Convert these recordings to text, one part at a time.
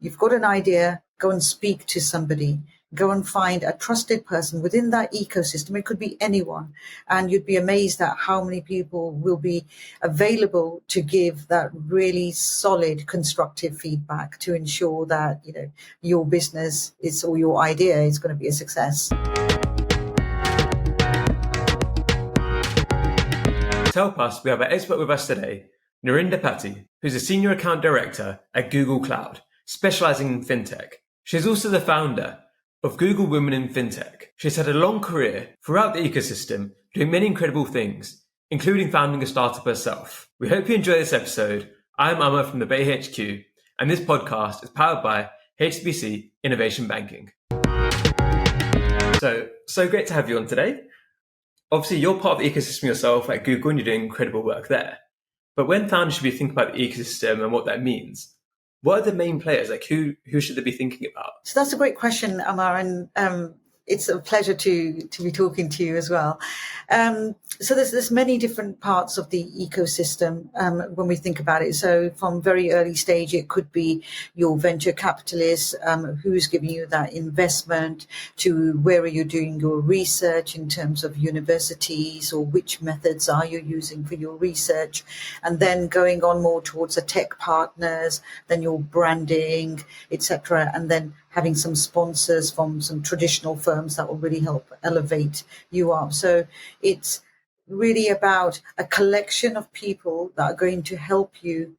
you've got an idea, go and speak to somebody. Go and find a trusted person within that ecosystem. It could be anyone. And you'd be amazed at how many people will be available to give that really solid, constructive feedback to ensure that, your business is, or your idea is going to be a success. To help us, we have an expert with us today, Narinder Patti, who's a Senior Account Director at Google Cloud, specializing in fintech. She's also the founder of Google Women in Fintech. She's had a long career throughout the ecosystem, doing many incredible things, including founding a startup herself. We hope you enjoy this episode. I'm Amma from the Bay HQ, and this podcast is powered by HSBC Innovation Banking. So great to have you on today. Obviously, you're part of the ecosystem yourself at Google, and you're doing incredible work there. But when founders should be thinking about the ecosystem and what that means, what are the main players? Like who should they be thinking about? So that's a great question, Amar, and it's a pleasure to be talking to you as well. So there's many different parts of the ecosystem when we think about it. So from very early stage, it could be your venture capitalist, who's giving you that investment, to where are you doing your research in terms of universities, or which methods are you using for your research, and then going on more towards the tech partners, then your branding, etc., and then having some sponsors from some traditional firms that will really help elevate you up. So it's really about a collection of people that are going to help you,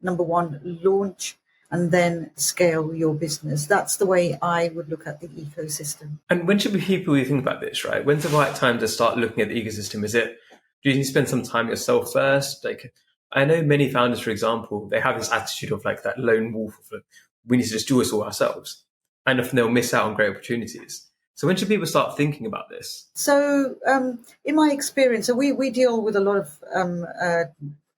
number one, launch and then scale your business. That's the way I would look at the ecosystem. And when should people think about this, right? When's the right time to start looking at the ecosystem? Do you need to spend some time yourself first? Like, I know many founders, for example, they have this attitude of like that lone wolf of we need to just do this all ourselves. And often they'll miss out on great opportunities. So when should people start thinking about this? So in my experience, so we deal with a lot of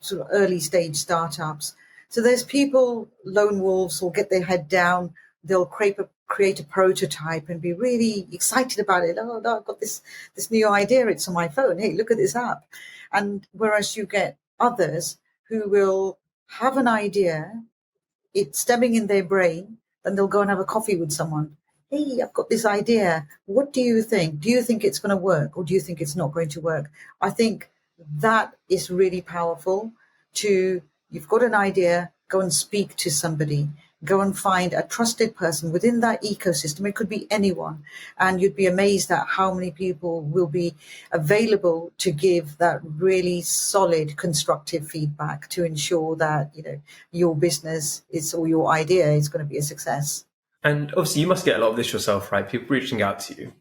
sort of early stage startups. So there's people, lone wolves, will get their head down. They'll create a prototype and be really excited about it. Oh, no, I've got this new idea. It's on my phone. Hey, look at this app. And whereas you get others who will have an idea, it's stemming in their brain, then they'll go and have a coffee with someone. Hey, I've got this idea. What do you think? Do you think it's going to work, or do you think it's not going to work? I think that is really powerful. You've got an idea, go and speak to somebody. Go and find a trusted person within that ecosystem. It could be anyone. And you'd be amazed at how many people will be available to give that really solid, constructive feedback to ensure that, your business is, or your idea is going to be a success. And obviously you must get a lot of this yourself, right? People reaching out to you.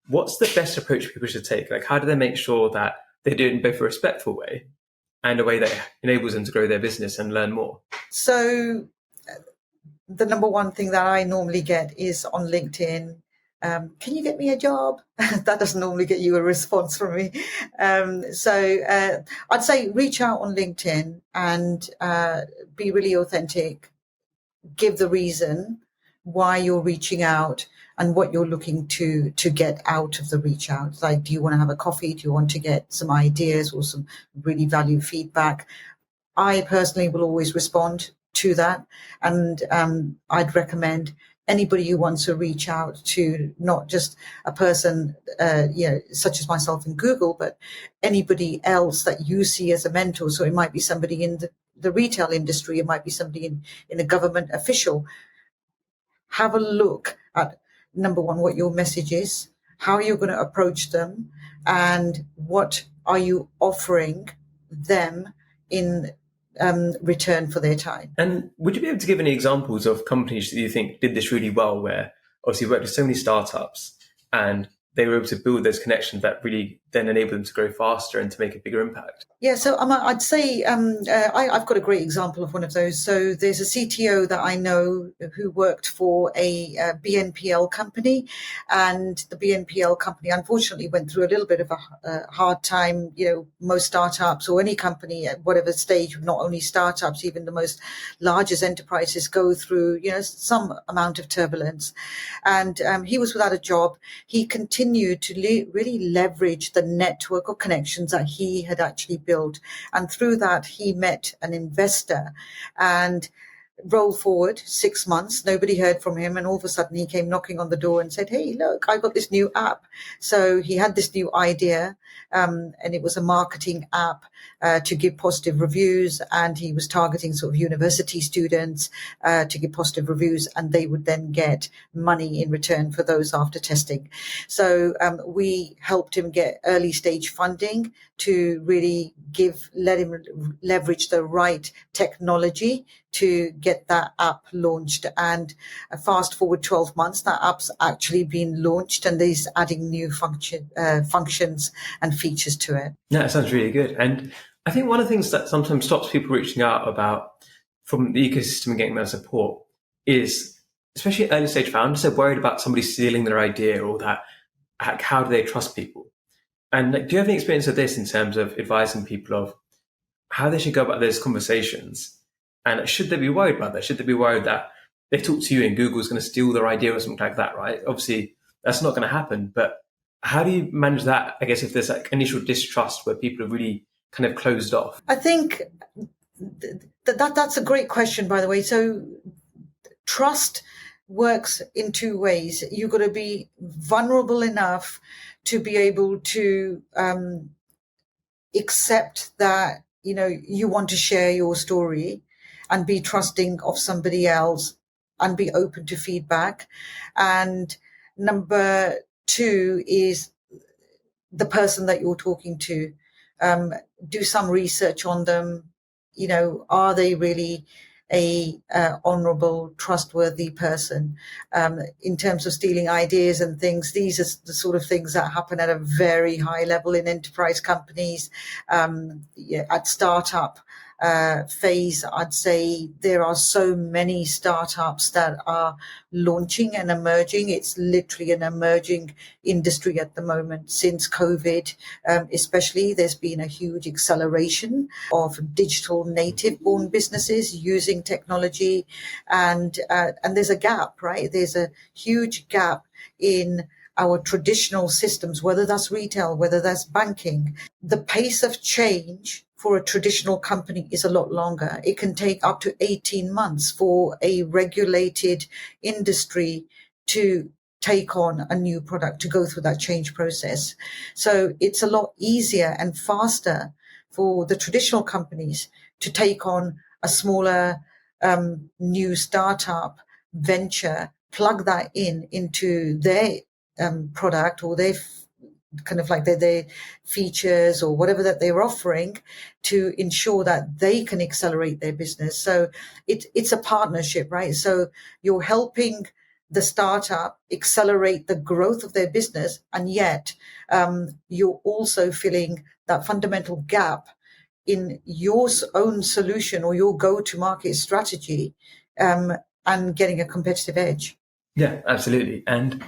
What's the best approach people should take? Like, how do they make sure that they do it in both a respectful way and a way that enables them to grow their business and learn more? So the number one thing that I normally get is on LinkedIn, can you get me a job? That doesn't normally get you a response from me. So I'd say reach out on LinkedIn and be really authentic. Give the reason why you're reaching out and what you're looking to get out of the reach out. Like, do you want to have a coffee? Do you want to get some ideas or some really valued feedback? I personally will always respond to that. And I'd recommend anybody who wants to reach out to not just a person, such as myself in Google, but anybody else that you see as a mentor. So it might be somebody in the retail industry. It might be somebody in a government official. Have a look at, number one, what your message is, how you're going to approach them, and what are you offering them in return for their time. And would you be able to give any examples of companies that you think did this really well, where obviously you worked with so many startups and they were able to build those connections that really then enable them to grow faster and to make a bigger impact? Yeah, so I'd say I've got a great example of one of those. So there's a CTO that I know who worked for a BNPL company, and the BNPL company unfortunately went through a little bit of a hard time. Most startups or any company at whatever stage, not only startups, even the most largest enterprises go through, some amount of turbulence. And he was without a job. He continued to really leverage the network of connections that he had actually built. And through that, he met an investor, and Roll forward 6 months, nobody heard from him, and all of a sudden he came knocking on the door and said, hey, look, I got this new app. So he had this new idea, and it was a marketing app to give positive reviews, and he was targeting sort of university students to give positive reviews, and they would then get money in return for those after testing. So we helped him get early stage funding to really let him leverage the right technology to get that app launched. And fast forward 12 months, that app's actually been launched, and he's adding new functions and features to it. Yeah, it sounds really good. And I think one of the things that sometimes stops people reaching out about from the ecosystem and getting their support is, especially early stage founders, they're worried about somebody stealing their idea, or that, how do they trust people? And do you have any experience of this in terms of advising people of how they should go about those conversations? And should they be worried about that? Should they be worried that they talk to you and Google's going to steal their idea or something like that, right? Obviously, that's not going to happen. But how do you manage that, I guess, if there's like initial distrust where people are really kind of closed off? I think that's a great question, by the way. So trust works in two ways. You've got to be vulnerable enough to be able to accept that, you want to share your story, and be trusting of somebody else, and be open to feedback. And number two is the person that you're talking to. Do some research on them. Are they really a honorable, trustworthy person? In terms of stealing ideas and things, these are the sort of things that happen at a very high level in enterprise companies. At startup phase, I'd say there are so many startups that are launching and emerging. It's literally an emerging industry at the moment. Since COVID, especially, there's been a huge acceleration of digital native born businesses using technology, and there's a gap, right? There's a huge gap in our traditional systems, whether that's retail, whether that's banking. The pace of change for a traditional company is a lot longer. It can take up to 18 months for a regulated industry to take on a new product, to go through that change process. So it's a lot easier and faster for the traditional companies to take on a smaller new startup venture, plug that into their product, or their kind of like their features or whatever that they're offering, to ensure that they can accelerate their business. So it's a partnership, right? So you're helping the startup accelerate the growth of their business, and yet you're also filling that fundamental gap in your own solution or your go-to-market strategy, and getting a competitive edge. Yeah, absolutely. And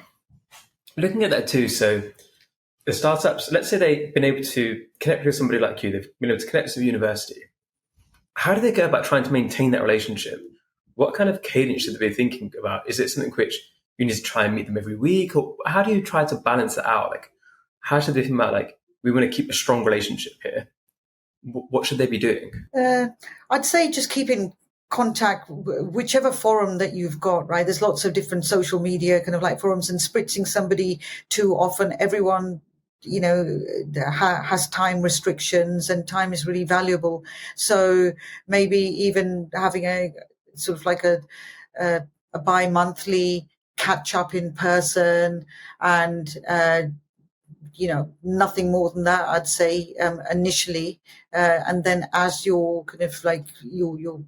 looking at that too, so the startups, let's say they've been able to connect with somebody like you, they've been able to connect to the university. How do they go about trying to maintain that relationship? What kind of cadence should they be thinking about? Is it something which you need to try and meet them every week? Or how do you try to balance it out? Like, how should they think about, like, we want to keep a strong relationship here? What should they be doing? I'd say just keeping contact, whichever forum that you've got, right? There's lots of different social media kind of like forums, and spritzing somebody too often, everyone, has time restrictions, and time is really valuable. So maybe even having a sort of like a bi-monthly catch up in person, and nothing more than that, I'd say, initially. And then as your kind of like your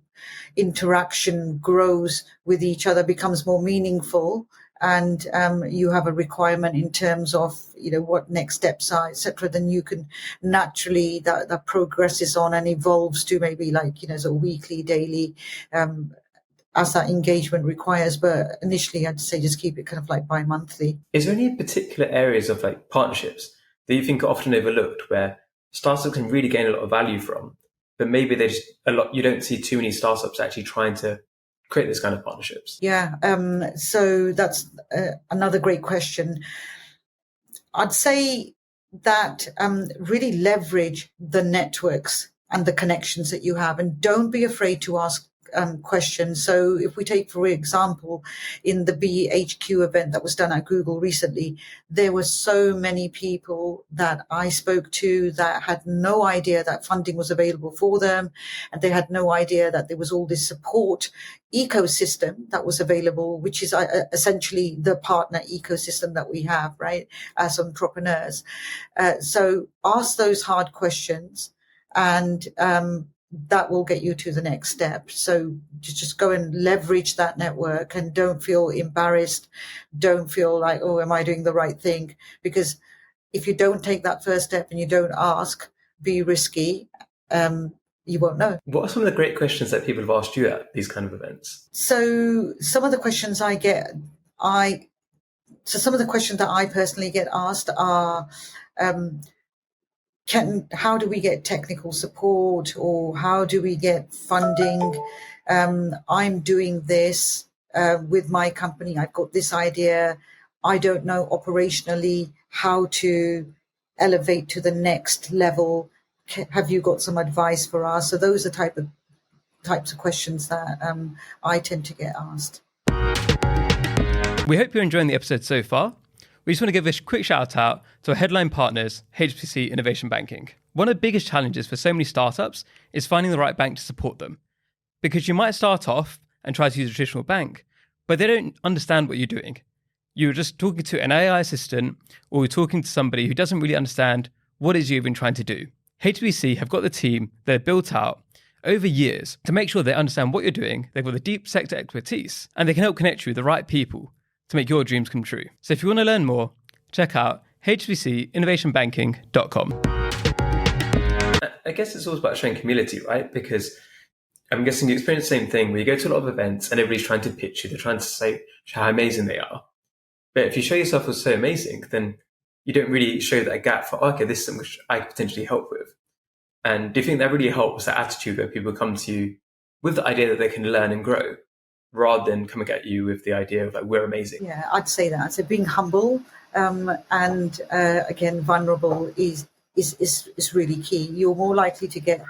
interaction grows with each other, becomes more meaningful, and you have a requirement in terms of, what next steps are, etc., then you can naturally, that progresses on and evolves to maybe like, sort of weekly, daily, as that engagement requires. But initially, I'd say just keep it kind of like bi-monthly. Is there any particular areas of like partnerships that you think are often overlooked, where startups can really gain a lot of value from, but maybe there's you don't see too many startups actually trying to create this kind of partnerships? Yeah. So that's another great question. I'd say that really leverage the networks and the connections that you have, and don't be afraid to ask questions. So if we take, for example, in the BHQ event that was done at Google recently, there were so many people that I spoke to that had no idea that funding was available for them. And they had no idea that there was all this support ecosystem that was available, which is essentially the partner ecosystem that we have, right, as entrepreneurs. So ask those hard questions, and that will get you to the next step. So just go and leverage that network, and don't feel embarrassed. Don't feel like, oh, am I doing the right thing? Because if you don't take that first step and you don't ask, be risky, you won't know. What are some of the great questions that people have asked you at these kind of events? So some of the questions I get, some of the questions that I personally get asked are, how do we get technical support, or how do we get funding? I'm doing this with my company. I've got this idea. I don't know operationally how to elevate to the next level. Have you got some advice for us? So those are types of questions that I tend to get asked. We hope you're enjoying the episode so far. We just want to give a quick shout out to our headline partners, HSBC Innovation Banking. One of the biggest challenges for so many startups is finding the right bank to support them. Because you might start off and try to use a traditional bank, but they don't understand what you're doing. You're just talking to an AI assistant, or you're talking to somebody who doesn't really understand what it is you've been trying to do. HSBC have got the team they've built out over years to make sure they understand what you're doing. They've got the deep sector expertise, and they can help connect you with the right people to make your dreams come true. So if you want to learn more, check out hsbcinnovationbanking.com. I guess it's all about showing humility, right? Because I'm guessing you experience the same thing where you go to a lot of events and everybody's trying to pitch you. They're trying to say how amazing they are. But if you show yourself as so amazing, then you don't really show that gap for, okay, this is something which I could potentially help with. And do you think that really helps, that attitude where people come to you with the idea that they can learn and grow, rather than coming at you with the idea of like, we're amazing? Yeah, I'd say that. So being humble and again, vulnerable is really key. You're more likely to get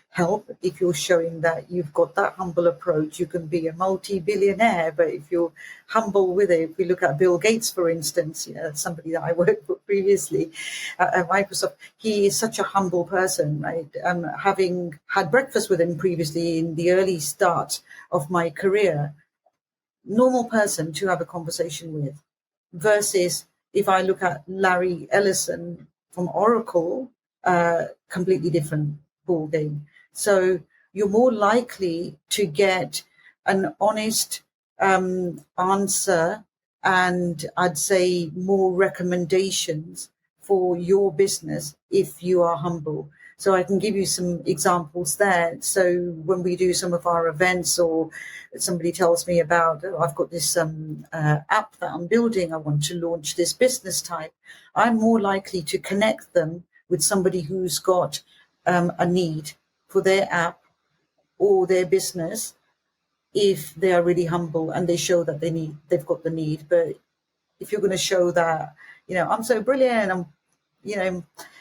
help if you're showing that you've got that humble approach. You can be a multi-billionaire, but if you're humble with it, if we look at Bill Gates, for instance, that's somebody that I worked with previously at Microsoft. He is such a humble person, right? Having had breakfast with him previously in the early start of my career, normal person to have a conversation with, versus if I look at Larry Ellison from Oracle, completely different ball game. So you're more likely to get an honest answer, and I'd say more recommendations for your business if you are humble. So I can give you some examples there. So when we do some of our events, or somebody tells me about, oh, I've got this app that I'm building, I want to launch this business type, I'm more likely to connect them with somebody who's got a need for their app or their business, if they are really humble and they show that they've got the need. But if you're going to show that, I'm so brilliant, I'm,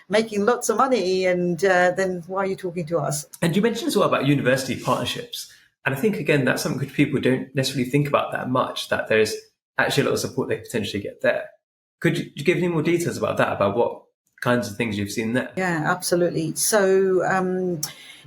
making lots of money, and then why are you talking to us? And you mentioned as well about university partnerships. And I think, again, that's something which people don't necessarily think about that much, that there's actually a lot of support they potentially get there. Could you give any more details about that, about what kinds of things you've seen there? Yeah, absolutely. So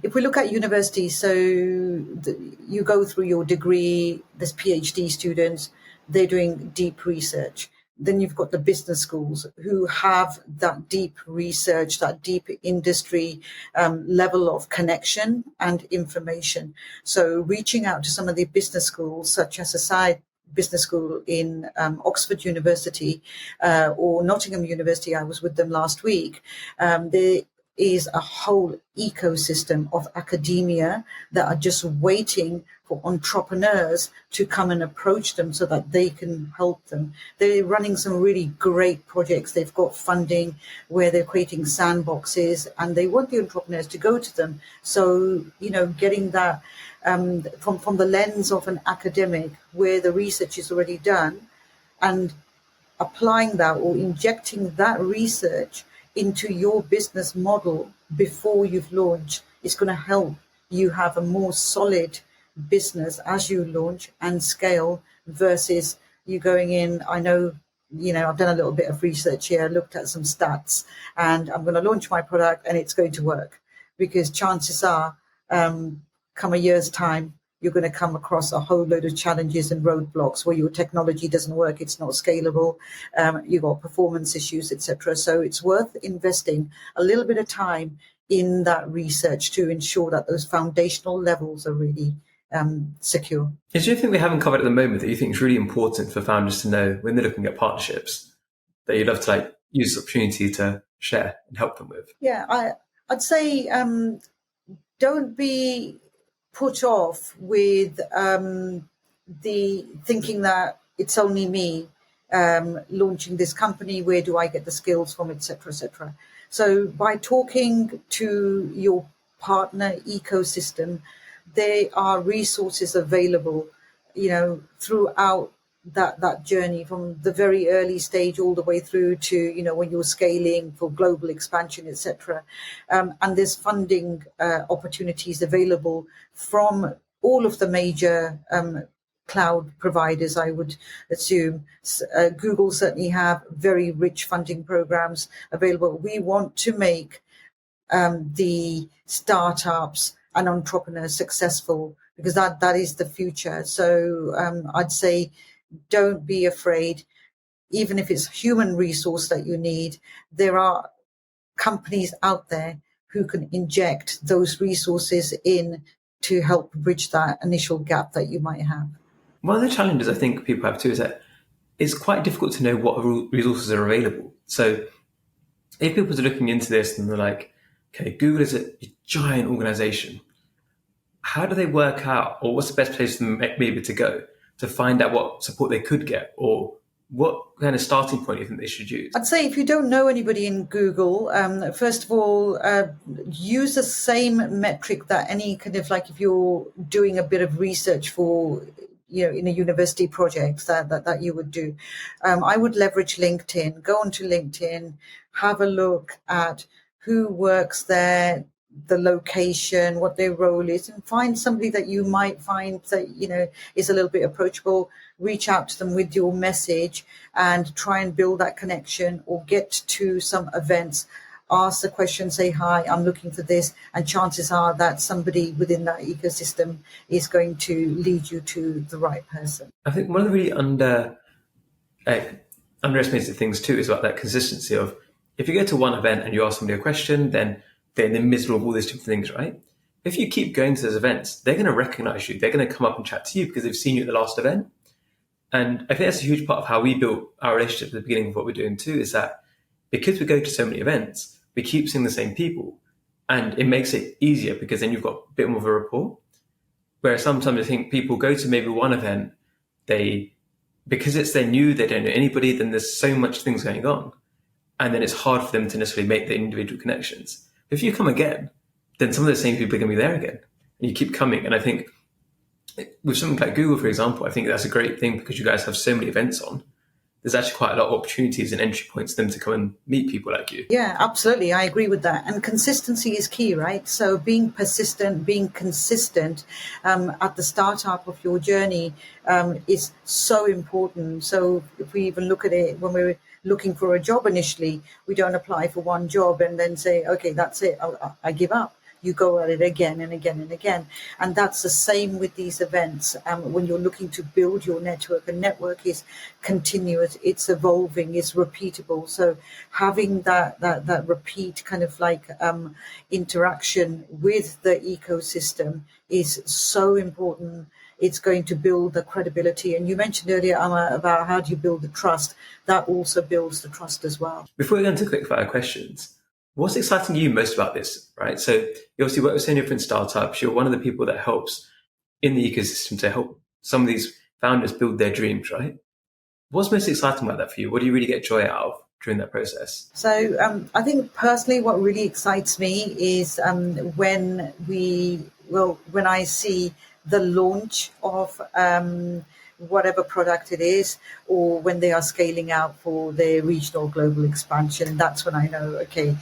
if we look at university, so you go through your degree, there's PhD students, they're doing deep research. Then you've got the business schools who have that deep research, that deep industry level of connection and information. So reaching out to some of the business schools, such as a side business school in Oxford University or Nottingham University, I was with them last week, there is a whole ecosystem of academia that are just waiting for entrepreneurs to come and approach them so that they can help them. They're running some really great projects. They've got funding where they're creating sandboxes, and they want the entrepreneurs to go to them. So, getting that from the lens of an academic, where the research is already done, and applying that or injecting that research into your business model before you've launched, is going to help you have a more solid business as you launch and scale versus you going in. I know, I've done a little bit of research here, looked at some stats, and I'm going to launch my product and it's going to work, because chances are, come a year's time, you're going to come across a whole load of challenges and roadblocks where your technology doesn't work, it's not scalable, you've got performance issues, etc. So it's worth investing a little bit of time in that research to ensure that those foundational levels are really secure. Is there anything we haven't covered at the moment that you think is really important for founders to know when they're looking at partnerships that you'd love to use the opportunity to share and help them with? Yeah, I'd say don't be put off with the thinking that it's only me launching this company. Where do I get the skills from, etc., etc. So by talking to your partner ecosystem, there are resources available, throughout that journey, from the very early stage all the way through to when you're scaling for global expansion, etc. And there's funding opportunities available from all of the major cloud providers, I would assume. Google certainly have very rich funding programs available. We want to make the startups and entrepreneurs successful, because that is the future. So I'd say don't be afraid. Even if it's human resource that you need, there are companies out there who can inject those resources in to help bridge that initial gap that you might have. One of the challenges I think people have too is that it's quite difficult to know what resources are available. So if people are looking into this and they're like, okay, Google is a giant organization, how do they work out, or what's the best place for them maybe to go to find out what support they could get, or what kind of starting point do you think they should use? I'd say if you don't know anybody in Google, first of all, use the same metric that any kind of, if you're doing a bit of research for, in a university project that you would do. I would leverage LinkedIn, go onto LinkedIn, have a look at who works there, the location, what their role is, and find somebody that you might find that, is a little bit approachable. Reach out to them with your message and try and build that connection, or get to some events. Ask the question, say, hi, I'm looking for this. And chances are that somebody within that ecosystem is going to lead you to the right person. I think one of the really underestimated things too is about that consistency of, if you go to one event and you ask somebody a question, then they're in the middle of all these different things, right? If you keep going to those events, they're going to recognize you. They're going to come up and chat to you because they've seen you at the last event. And I think that's a huge part of how we built our relationship at the beginning of what we're doing too, is that because we go to so many events, we keep seeing the same people, and it makes it easier because then you've got a bit more of a rapport. Whereas sometimes I think people go to maybe one event, because they're new, they don't know anybody, then there's so much things going on. And then it's hard for them to necessarily make the individual connections. If you come again, then some of the same people are going to be there again. And you keep coming. And I think with something like Google, for example, I think that's a great thing because you guys have so many events on. There's actually quite a lot of opportunities and entry points for them to come and meet people like you. Yeah, absolutely. I agree with that. And consistency is key, right? So being persistent, being consistent at the startup of your journey is so important. So if we even look at it when we're looking for a job initially, we don't apply for one job and then say, okay, that's it, I give up. You go at it again and again and again. And that's the same with these events. When you're looking to build your network, and network is continuous, it's evolving, it's repeatable. So having that repeat kind of interaction with the ecosystem is so important. It's going to build the credibility. And you mentioned earlier, Amma, about how do you build the trust. That also builds the trust as well. Before we go into quick fire questions, what's exciting you most about this, right? So you obviously work with so many different startups. You're one of the people that helps in the ecosystem to help some of these founders build their dreams, right? What's most exciting about that for you? What do you really get joy out of during that process? So I think personally what really excites me is when I see the launch of whatever product it is, or when they are scaling out for their regional global expansion. That's when I know, okay,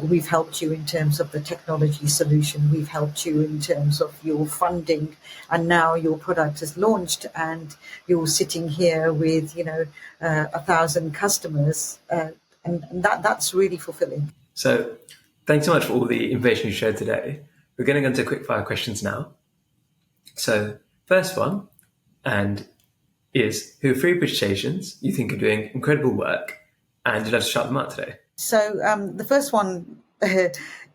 we've helped you in terms of the technology solution. We've helped you in terms of your funding, and now your product is launched, and you're sitting here with 1,000 customers, and that's really fulfilling. So, thanks so much for all the information you shared today. We're getting into quick fire questions now. So, first one, is who are 3 British Asians you think are doing incredible work, and you'd like to shout them out today? So the first one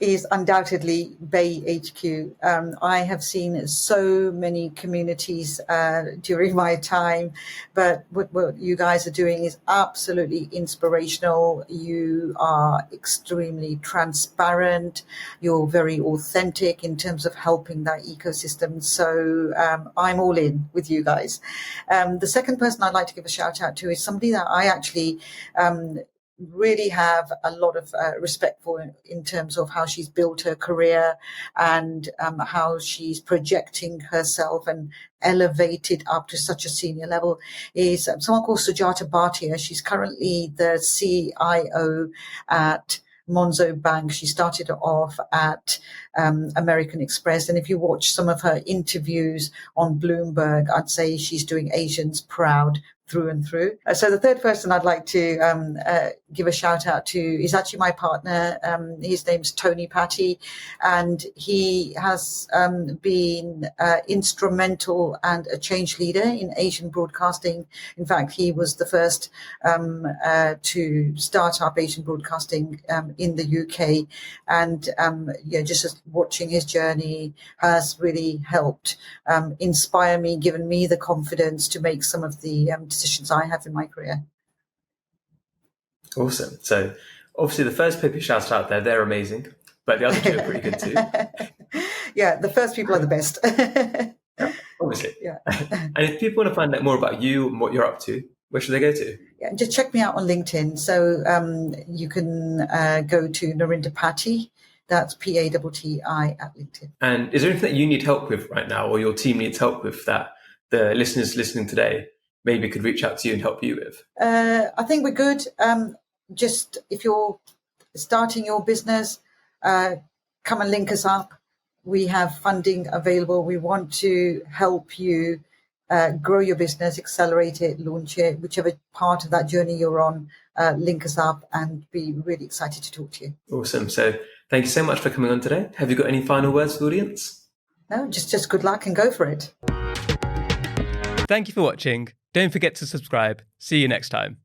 is undoubtedly Bay HQ. I have seen so many communities during my time, but what you guys are doing is absolutely inspirational. You are extremely transparent. You're very authentic in terms of helping that ecosystem. So I'm all in with you guys. The second person I'd like to give a shout out to is somebody that I actually really have a lot of respect for in terms of how she's built her career and how she's projecting herself and elevated up to such a senior level, is someone called Sujata Bhatia. She's currently the CIO at Monzo Bank. She started off at American Express. And if you watch some of her interviews on Bloomberg, I'd say she's doing Asians proud through and through. So the third person I'd like to give a shout out to is actually my partner. His name's Tony Patti, and he has been instrumental and a change leader in Asian broadcasting. In fact, he was the first to start up Asian broadcasting in the UK, and just watching his journey has really helped inspire me, given me the confidence to make some of the decisions I have in my career. Awesome. So obviously the first people you shouted out there, they're amazing, but the other 2 are pretty good too. Yeah, the first people are the best. Obviously. Yeah. And if people want to find out more about you and what you're up to, where should they go to? Yeah, just check me out on LinkedIn. So you can go to Narinder Patti. That's Patti at LinkedIn. And is there anything that you need help with right now, or your team needs help with, that the listeners listening today maybe could reach out to you and help you with? I think we're good. Just if you're starting your business, come and link us up. We have funding available. We want to help you grow your business, accelerate it, launch it, whichever part of that journey you're on. Link us up, and be really excited to talk to you. Awesome. So thank you so much for coming on today. Have you got any final words for the audience? No, just good luck and go for it. Thank you for watching. Don't forget to subscribe. See you next time.